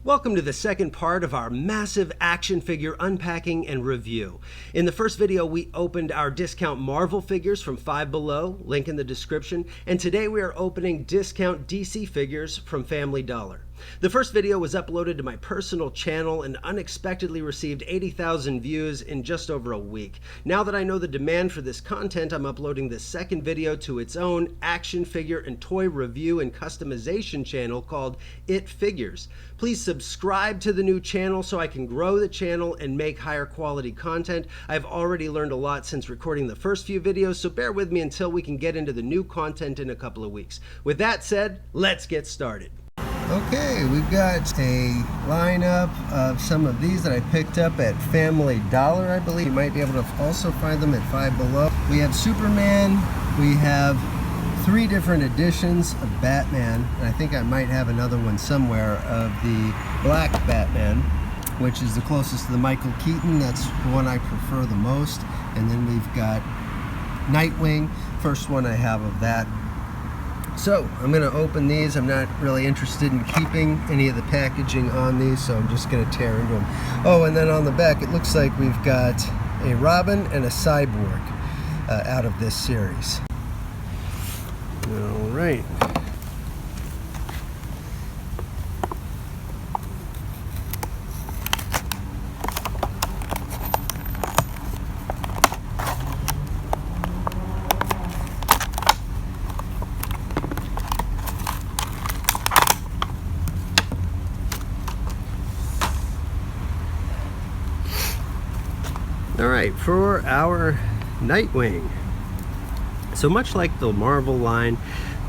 Welcome to the second part of our Massive Action Figure Unpacking and Review. In the first video, we opened our discount Marvel figures from Five Below, link in the description, and today we are opening discount DC figures from Family Dollar. The first video was uploaded to my personal channel and unexpectedly received 80,000 views in just over a week. Now that I know the demand for this content, I'm uploading the second video to its own action figure and toy review and customization channel called It Figures. Please subscribe to the new channel so I can grow the channel and make higher quality content. I've already learned a lot since recording the first few videos, so bear with me until we can get into the new content in a couple of weeks. With that said, let's get started. Okay, we've got a lineup of some of these that I picked up at Family Dollar, I believe. You might be able to also find them at Five Below. We have Superman, we have 3 different editions of Batman, and I think I might have another one somewhere of the Black Batman, which is the closest to the Michael Keaton. That's the one I prefer the most. And then we've got Nightwing, first one I have of that. So I'm going to open these. I'm not really interested in keeping any of the packaging on these, so I'm just going to tear into them. Oh, and then on the back it looks like we've got a Robin and a Cyborg out of this series. All right. Alright, for our Nightwing. So much like the Marvel line,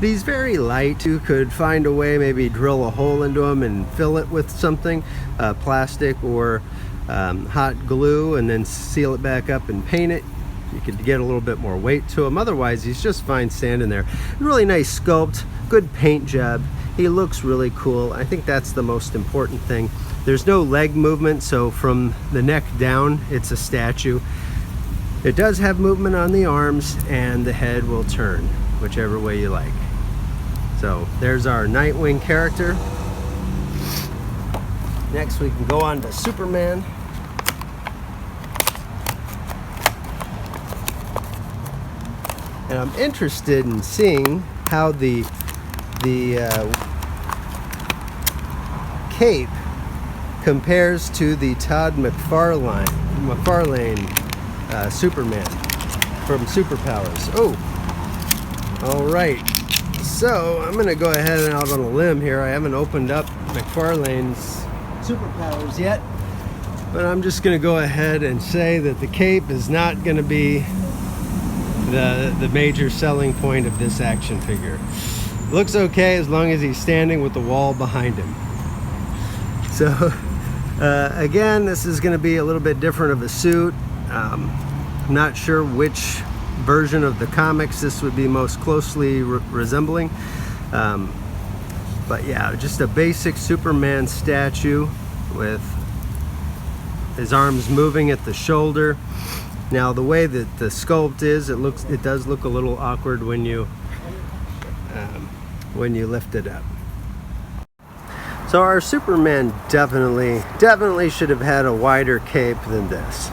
these very light. You could find a way, maybe drill a hole into them and fill it with something, plastic or hot glue, and then seal it back up and paint it. You could get a little bit more weight to him. Otherwise, he's just fine standing there. Really nice sculpt, good paint job. He looks really cool. I think that's the most important thing. There's no leg movement, so from the neck down, it's a statue. It does have movement on the arms, and the head will turn, whichever way you like. So there's our Nightwing character. Next, we can go on to Superman. And I'm interested in seeing how the cape compares to the Todd McFarlane Superman from Superpowers. Oh, all right. So I'm going to go ahead and out on a limb here. I haven't opened up McFarlane's Superpowers yet, but I'm just going to go ahead and say that the cape is not going to be the major selling point of this action figure. Looks okay as long as he's standing with the wall behind him. So again, this is going to be a little bit different of a suit. I'm not sure which version of the comics this would be most closely resembling. But yeah, just a basic Superman statue with his arms moving at the shoulder. Now the way that the sculpt is, it does look a little awkward when you lift it up. So our Superman definitely should have had a wider cape than this.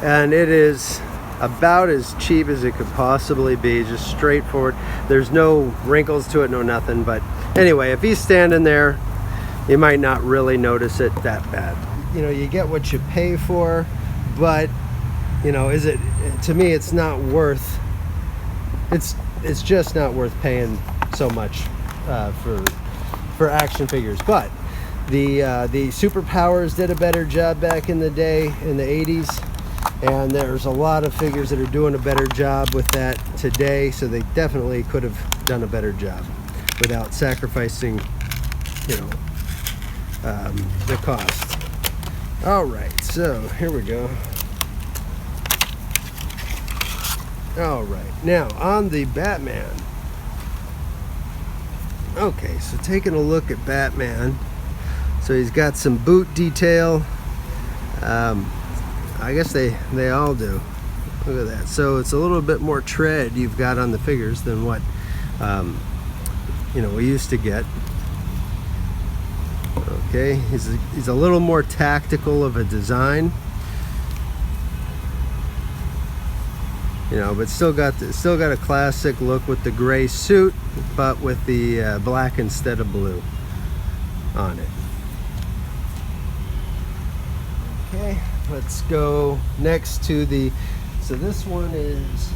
And it is about as cheap as it could possibly be, just straightforward. There's no wrinkles to it, no nothing. But anyway, if he's standing there, you might not really notice it that bad. You know, you get what you pay for, but you know, to me, it's not worth, it's just not worth paying so much for action figures. But the Superpowers did a better job back in the day, in the 80s, and there's a lot of figures that are doing a better job with that today, so they definitely could have done a better job without sacrificing, you know, the cost. All right, so here we go. All right, now on the Batman. Okay, so taking a look at Batman. So he's got some boot detail. I guess they all do. Look at that. So it's a little bit more tread you've got on the figures than what we used to get. Okay, he's a little more tactical of a design, you know, but still got a classic look with the gray suit, but with the black instead of blue on it. Okay, let's go next to so this one is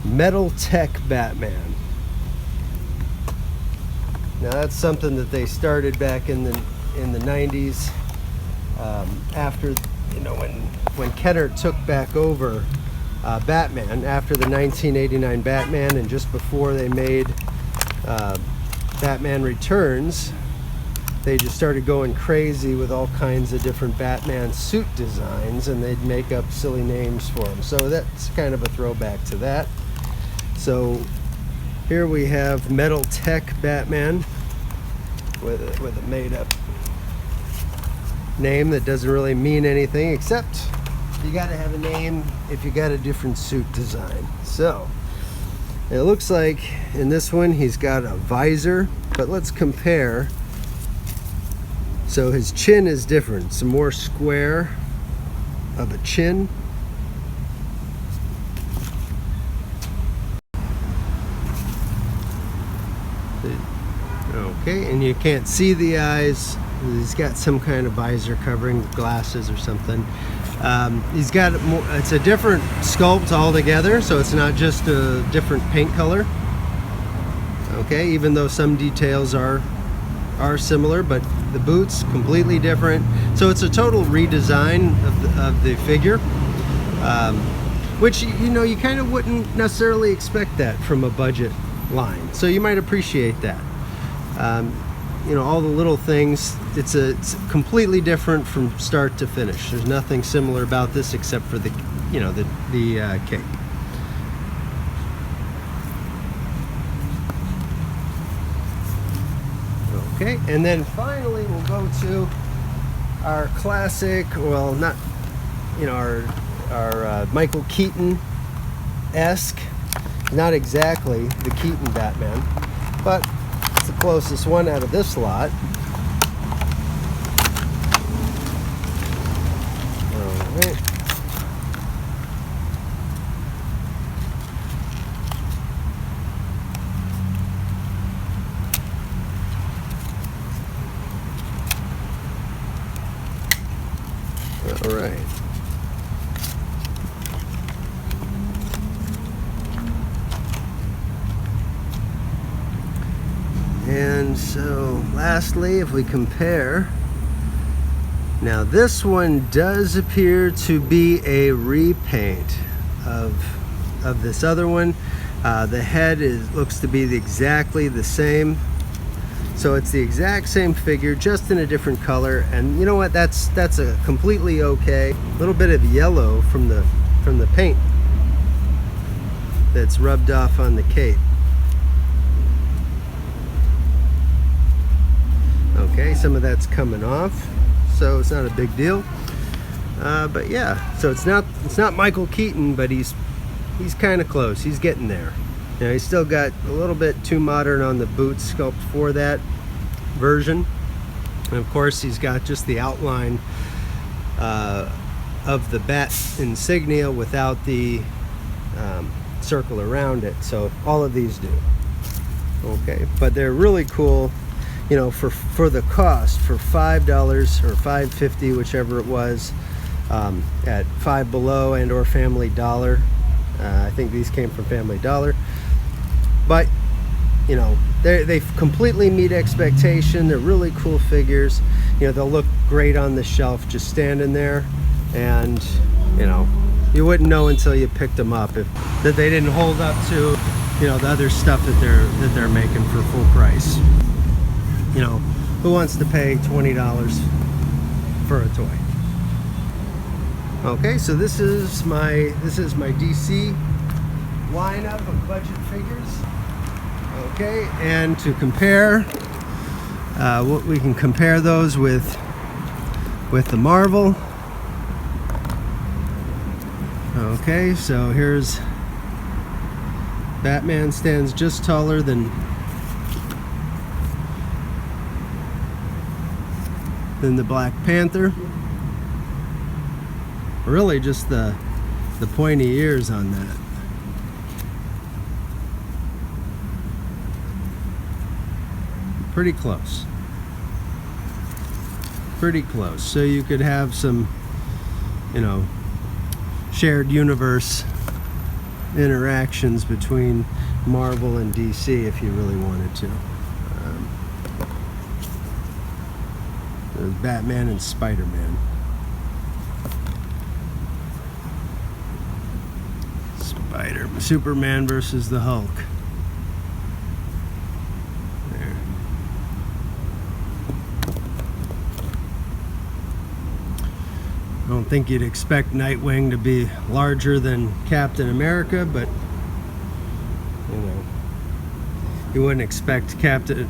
Metal Tech Batman. Now that's something that they started back in the 90s, after, you know, when Kenner took back over Batman after the 1989 Batman, and just before they made Batman Returns, they just started going crazy with all kinds of different Batman suit designs, and they'd make up silly names for them. So that's kind of a throwback to that. So here we have Metal Tech Batman with a made-up name that doesn't really mean anything, except you got to have a name if you got a different suit design. So it looks like in this one he's got a visor, but let's compare. So his chin is different. It's more square of a chin. Okay, and you can't see the eyes. He's got some kind of visor covering, glasses or something. He's got it's a different sculpt altogether, so it's not just a different paint color. Okay, even though some details are similar, but the boots completely different. So it's a total redesign of the figure, which, you know, you kind of wouldn't necessarily expect that from a budget line. So you might appreciate that. You know, all the little things, it's completely different from start to finish. There's nothing similar about this except for the, you know, the cape. Okay, and then finally we'll go to our classic, well, not, you know, our Michael Keaton-esque, not exactly the Keaton Batman, but the closest one out of this lot. All right. All right. And so lastly, if we compare, now this one does appear to be a repaint of this other one. The head looks to be exactly the same. So it's the exact same figure, just in a different color. And you know what, that's a completely okay. A little bit of yellow from the paint that's rubbed off on the cape. Okay, some of that's coming off, so it's not a big deal. But yeah, so it's not Michael Keaton, but he's kind of close. He's getting there. Now he's still got a little bit too modern on the boot sculpt for that version, and of course he's got just the outline of the bat insignia without the circle around it. So all of these do. Okay, but they're really cool. You know, for the cost, for $5 or $5.50, whichever it was, at Five Below and or Family Dollar. I think these came from Family Dollar. But, you know, they completely meet expectation. They're really cool figures. You know, they'll look great on the shelf just standing there. And, you know, you wouldn't know until you picked them up that they didn't hold up to, you know, the other stuff that they're making for full price. You know, who wants to pay $20 for a toy? Okay, so this is my DC lineup of budget figures. Okay, and to compare, what we can compare those with the Marvel. Okay, so here's Batman stands just taller than than the Black Panther. Really just the pointy ears on that. Pretty close. Pretty close. So you could have some, you know, shared universe interactions between Marvel and DC if you really wanted to. There's Batman and Spider-Man. Superman versus the Hulk. There. I don't think you'd expect Nightwing to be larger than Captain America, but you know, you wouldn't expect Captain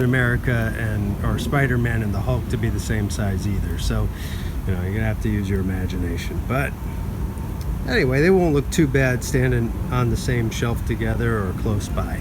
America or Spider-Man and the Hulk to be the same size either. So, you know, you're gonna have to use your imagination. But anyway, they won't look too bad standing on the same shelf together or close by.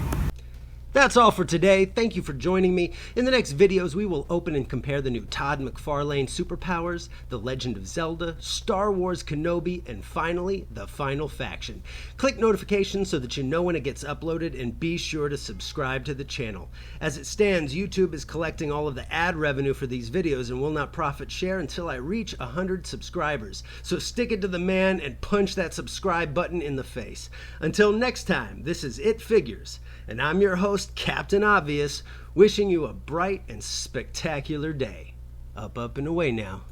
That's all for today. Thank you for joining me. In the next videos, we will open and compare the new Todd McFarlane Superpowers, The Legend of Zelda, Star Wars Kenobi, and finally, The Final Faction. Click notifications so that you know when it gets uploaded, and be sure to subscribe to the channel. As it stands, YouTube is collecting all of the ad revenue for these videos and will not profit share until I reach 100 subscribers. So stick it to the man and punch that subscribe button in the face. Until next time, this is It Figures, and I'm your host, Captain Obvious, wishing you a bright and spectacular day. Up, up, and away now.